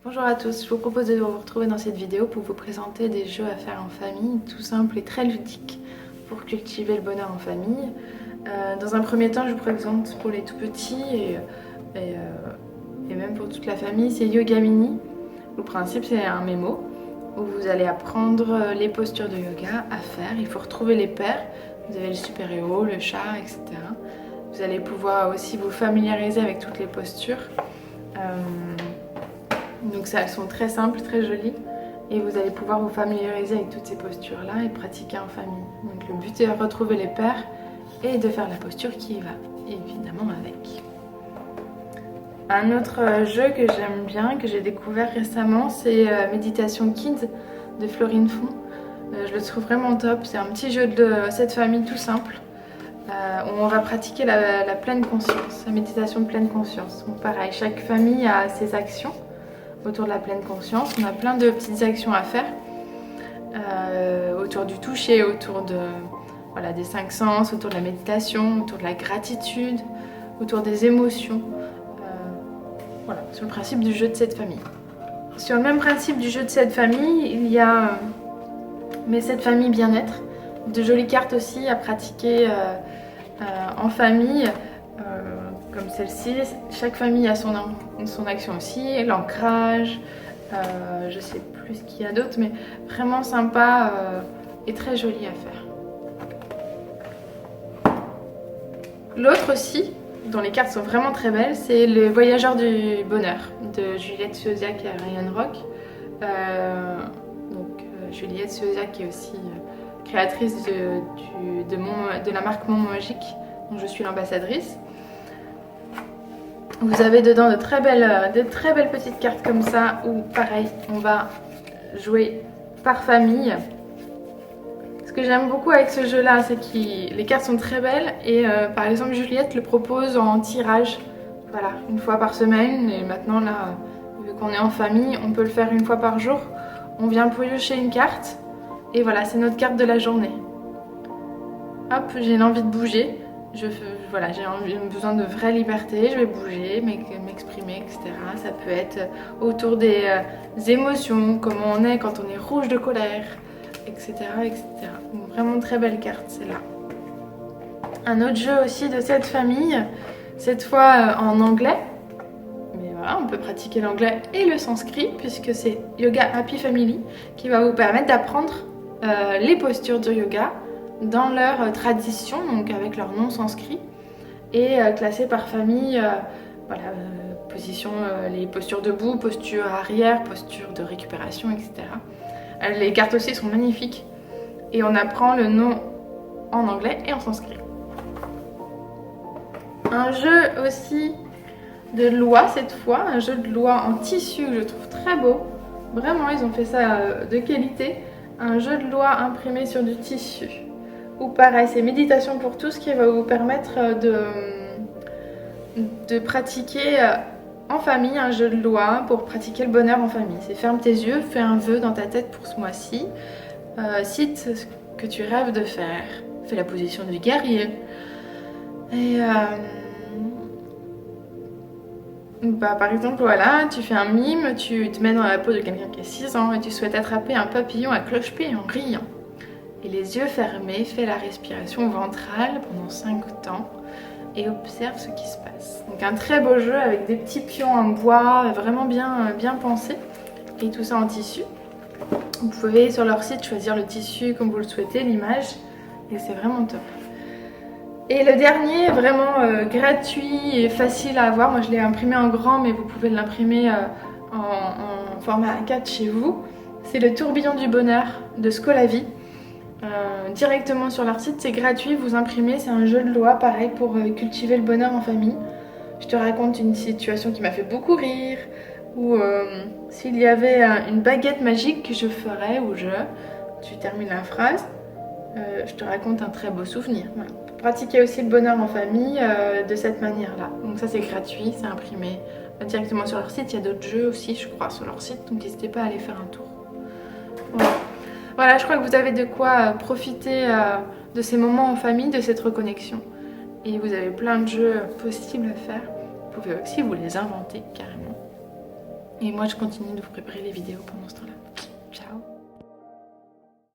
Bonjour à tous, je vous propose de vous retrouver dans cette vidéo pour vous présenter des jeux à faire en famille, tout simples et très ludiques pour cultiver le bonheur en famille. Dans un premier temps, je vous présente pour les tout petits et même pour toute la famille, c'est Yoga Mini. Le principe, c'est un mémo où vous allez apprendre les postures de yoga à faire. Il faut retrouver les pairs, vous avez le super-héros, le chat, etc. Vous allez pouvoir aussi vous familiariser avec toutes les postures. Donc elles sont très simples, très jolies et vous allez pouvoir vous familiariser avec toutes ces postures là et pratiquer en famille. Donc le but est de retrouver les pairs et de faire la posture qui va évidemment avec. Un autre jeu que j'aime bien, que j'ai découvert récemment, c'est Méditation Kids de Florine Fon. Je le trouve vraiment top, c'est un petit jeu de cette famille tout simple où on va pratiquer la pleine conscience, la méditation de pleine conscience. Donc pareil, chaque famille a ses actions autour de la pleine conscience. On a plein de petites actions à faire autour du toucher, autour des 5 sens, autour de la méditation, autour de la gratitude, autour des émotions. Voilà, sur le principe du jeu de cette famille. Sur le même principe du jeu de cette famille, il y a mes 7 familles bien-être, de jolies cartes aussi à pratiquer en famille. Comme celle-ci, chaque famille a son action aussi, l'ancrage, je sais plus ce qu'il y a d'autre, mais vraiment sympa et très joli à faire. L'autre aussi, dont les cartes sont vraiment très belles, c'est le Voyageur du bonheur de Juliette Suoziak et Ryan Rock. Juliette Suoziak qui est aussi créatrice de la marque Mon Magique, dont je suis l'ambassadrice. Vous avez dedans de très belles petites cartes comme ça où pareil on va jouer par famille. Ce que j'aime beaucoup avec ce jeu là, c'est que les cartes sont très belles et par exemple Juliette le propose en tirage, voilà, une fois par semaine. Et maintenant là, vu qu'on est en famille, on peut le faire une fois par jour. On vient piocher une carte et voilà, c'est notre carte de la journée. Hop, j'ai l'envie de bouger. J'ai besoin de vraie liberté, je vais bouger, m'exprimer, etc. Ça peut être autour des émotions, comment on est quand on est rouge de colère, etc. etc. Donc, vraiment très belle carte, celle-là. Un autre jeu aussi de cette famille, cette fois en anglais. Mais voilà, on peut pratiquer l'anglais et le sanskrit, puisque c'est Yoga Happy Family, qui va vous permettre d'apprendre les postures du yoga dans leur tradition, donc avec leur nom sanskrit, et classé par famille, position, les postures debout, posture arrière, posture de récupération, etc. Les cartes aussi sont magnifiques et on apprend le nom en anglais et en sanskrit. Un jeu aussi de loi cette fois, un jeu de loi en tissu que je trouve très beau, vraiment ils ont fait ça de qualité, un jeu de loi imprimé sur du tissu. Ou pareil, c'est méditation pour tous qui va vous permettre de pratiquer en famille un jeu de loi pour pratiquer le bonheur en famille. C'est ferme tes yeux, fais un vœu dans ta tête pour ce mois-ci, cite ce que tu rêves de faire, fais la position du guerrier. Et par exemple, voilà, tu fais un mime, tu te mets dans la peau de quelqu'un qui a 6 ans et tu souhaites attraper un papillon à cloche-pied en riant. Et les yeux fermés, fais la respiration ventrale pendant 5 temps et observe ce qui se passe. Donc un très beau jeu avec des petits pions en bois, vraiment bien pensés, et tout ça en tissu. Vous pouvez sur leur site choisir le tissu comme vous le souhaitez, l'image, et c'est vraiment top. Et le dernier, vraiment gratuit et facile à avoir, moi je l'ai imprimé en grand, mais vous pouvez l'imprimer en format A4 chez vous, c'est le tourbillon du bonheur de Scolavi. Directement sur leur site, c'est gratuit, vous imprimez, c'est un jeu de loi pareil pour cultiver le bonheur en famille. Je te raconte une situation qui m'a fait beaucoup rire, où s'il y avait une baguette magique que je ferais, tu termines la phrase, je te raconte un très beau souvenir. Voilà. Pour pratiquer aussi le bonheur en famille de cette manière-là. Donc ça c'est gratuit, c'est imprimé directement sur leur site. Il y a d'autres jeux aussi, je crois, sur leur site, donc n'hésitez pas à aller faire un tour. Voilà, je crois que vous avez de quoi profiter de ces moments en famille, de cette reconnexion. Et vous avez plein de jeux possibles à faire. Vous pouvez aussi vous les inventer carrément. Et moi je continue de vous préparer les vidéos pendant ce temps-là.